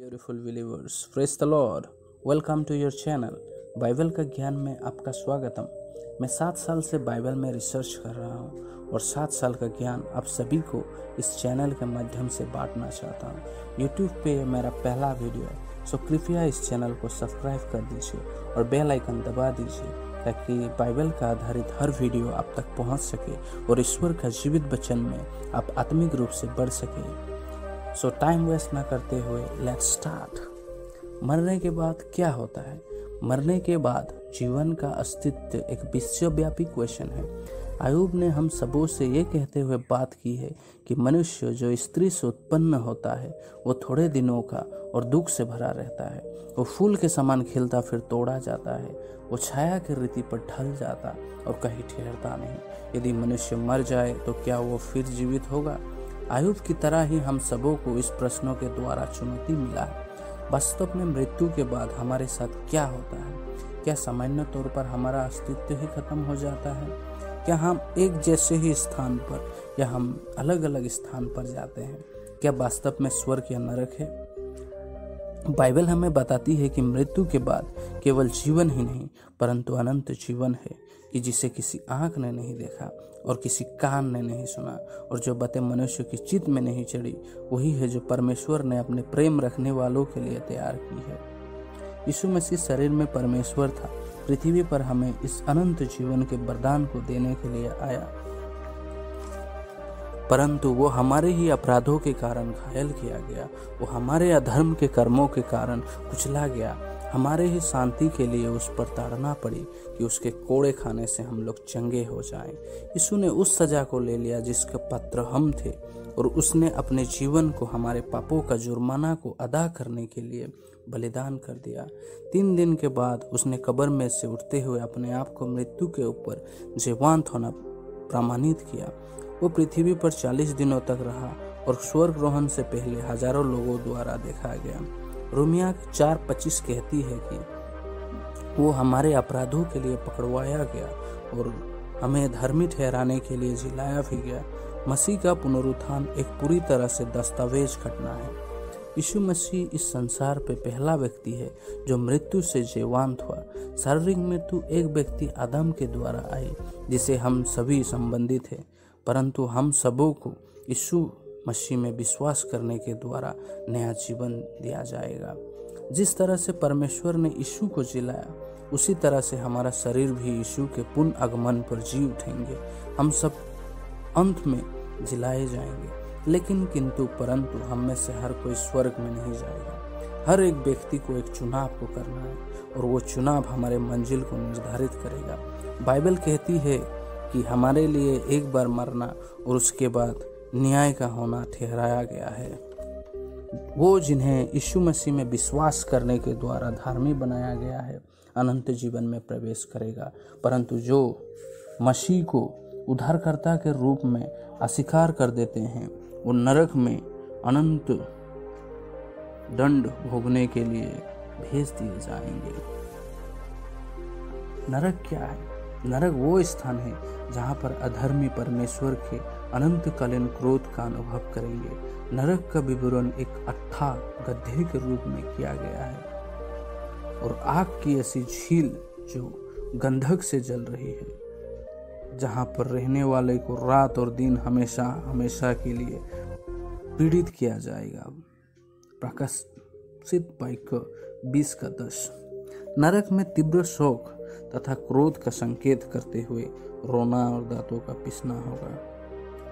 Beautiful believers, praise the lord. Welcome to your channel Bible का ज्ञान में आपका स्वागतम। मैं 7 साल से बाइबल में रिसर्च कर रहा हूँ और 7 साल का ज्ञान आप सभी को इस चैनल के माध्यम से बांटना चाहता हूँ। यूट्यूब पे ये मेरा पहला वीडियो है, सो कृपया इस चैनल को सब्सक्राइब कर दीजिए और बेल आइकन दबा दीजिए ताकि बाइबल का आधारित हर वीडियो आप तक पहुँच सके और ईश्वर का जीवित वचन में आप आत्मिक रूप से बढ़ सके। सो टाइम वेस्ट ना करते हुए लेट्स स्टार्ट। मरने के बाद क्या होता है? मरने के बाद जीवन का अस्तित्व एक विश्वव्यापी क्वेश्चन है। अय्यूब ने हम सबों से ये कहते हुए बात की है कि मनुष्य जो स्त्री से उत्पन्न होता है वो थोड़े दिनों का और दुख से भरा रहता है। वो फूल के समान खिलता फिर तोड़ा जाता है। वो छाया की रीति पर ढल जाता और कहीं ठहरता नहीं। यदि मनुष्य मर जाए तो क्या वो फिर जीवित होगा? अय्यूब की तरह ही हम सबों को इस प्रश्नों के द्वारा चुनौती मिला है। वास्तव में मृत्यु के बाद हमारे साथ क्या होता है? क्या सामान्य तौर पर हमारा अस्तित्व ही खत्म हो जाता है? क्या हम एक जैसे ही स्थान पर या हम अलग अलग स्थान पर जाते हैं? क्या वास्तव में स्वर्ग या नरक है? बाइबल हमें बताती है कि मृत्यु के बाद केवल जीवन ही नहीं परंतु अनंत जीवन है कि जिसे किसी आंख ने नहीं देखा और किसी कान ने नहीं सुना और जो बातें मनुष्य की चित्त में नहीं चढ़ी वही है जो परमेश्वर ने अपने प्रेम रखने वालों के लिए तैयार की है। यीशु मसीह शरीर में परमेश्वर था, पृथ्वी पर हमें इस अनंत जीवन के वरदान को देने के लिए आया, परंतु वो हमारे ही अपराधों के कारण घायल किया गया। वो हमारे अधर्म के कर्मों के कारण कुचला गया। हमारे ही शांति के लिए उस पर ताड़ना पड़ी कि उसके कोड़े खाने से हम लोग चंगे हो जाएं। यीशु ने उस सजा को ले लिया जिसके पात्र हम थे और उसने अपने जीवन को हमारे पापों का जुर्माना को अदा करने के लिए बलिदान कर दिया। 3 दिन के बाद उसने कब्र में से उठते हुए अपने आप को मृत्यु के ऊपर जीवंत होना प्रमाणित किया। वो पृथ्वी पर 40 दिनों तक रहा और स्वर्गरोहण से पहले हजारों लोगों द्वारा देखा गया। रोमिया 4:25 कहती है कि वो हमारे अपराधों के लिए पकड़वाया गया और हमें धर्मी ठहराने के लिए जिलाया भी गया। मसीह का पुनरुत्थान एक पूरी तरह से दस्तावेज घटना है। यीशु मसीह इस संसार पे पहला व्यक्ति है जो मृत्यु से जीवंत हुआ। शारीरिक मृत्यु एक व्यक्ति आदम के द्वारा आई जिसे हम सभी संबंधित हैं, परंतु हम सबों को यीशु मसीह में विश्वास करने के द्वारा नया जीवन दिया जाएगा। जिस तरह से परमेश्वर ने यीशु को जिलाया उसी तरह से हमारा शरीर भी यीशु के पुनः आगमन पर जी उठेंगे। हम सब अंत में जिलाए जाएंगे, लेकिन किंतु परंतु हम में से हर कोई स्वर्ग में नहीं जाएगा। हर एक व्यक्ति को एक चुनाव को करना है और वो चुनाव हमारे मंजिल को निर्धारित करेगा। बाइबल कहती है कि हमारे लिए एक बार मरना और उसके बाद न्याय का होना ठहराया गया है। वो जिन्हें यीशु मसीह में विश्वास करने के द्वारा धार्मिक बनाया गया है अनंत जीवन में प्रवेश करेगा, परंतु जो मसीह को उद्धारकर्ता के रूप में अस्वीकार कर देते हैं वो नरक में अनंत दंड भोगने के लिए भेज दिए जाएंगे। नरक क्या है? नरक वो स्थान है जहाँ पर अधर्मी परमेश्वर के अनंतकालीन क्रोध का अनुभव करेंगे। नरक का विवरण एक अथाह गड्ढे के रूप में किया गया है और आग की ऐसी झील जो गंधक से जल रही है, जहाँ पर रहने वाले को रात और दिन हमेशा हमेशा के लिए पीड़ित किया जाएगा। प्रकाशित वाक्य 20:10। नरक में तीव्र शोक तथा क्रोध का संकेत करते हुए रोना और दांतों का पिसना होगा।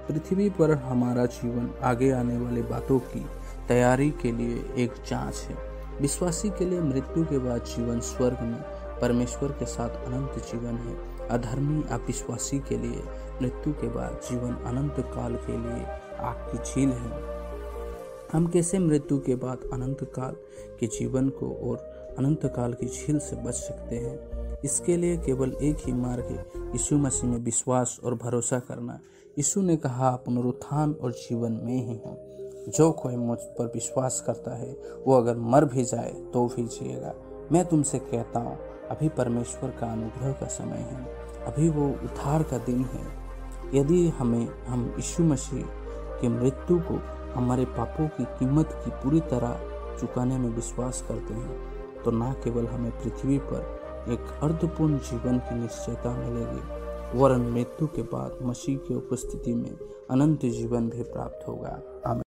पृथ्वी पर हमारा जीवन आगे आने वाली बातों की तैयारी के लिए एक जांच है। विश्वासी के लिए मृत्यु के बाद जीवन स्वर्ग में परमेश्वर के साथ अनंत जीवन है। अधर्मी अविश्वासी के लिए मृत्यु के बाद जीवन अनंत काल के लिए आग की झील है। हम कैसे मृत्यु के बाद अनंत काल के जीवन को और अनंत काल की झील से बच सकते हैं? इसके लिए केवल एक ही मार्ग है, यीशु मसीह में विश्वास और भरोसा करना। यीशु ने कहा, पुनरुत्थान और जीवन में ही हूँ। जो कोई मुझ पर विश्वास करता है वो अगर मर भी जाए तो भी जिएगा। मैं तुमसे कहता हूँ अभी परमेश्वर का अनुग्रह का समय है, अभी वो उद्धार का दिन है। यदि हम यीशु मसीह की मृत्यु को हमारे पापों की कीमत की पूरी तरह चुकाने में विश्वास करते हैं तो न केवल हमें पृथ्वी पर एक अर्थपूर्ण जीवन की निश्चयता मिलेगी, वरन मृत्यु के बाद मसीह की उपस्थिति में अनंत जीवन भी प्राप्त होगा। आमीन।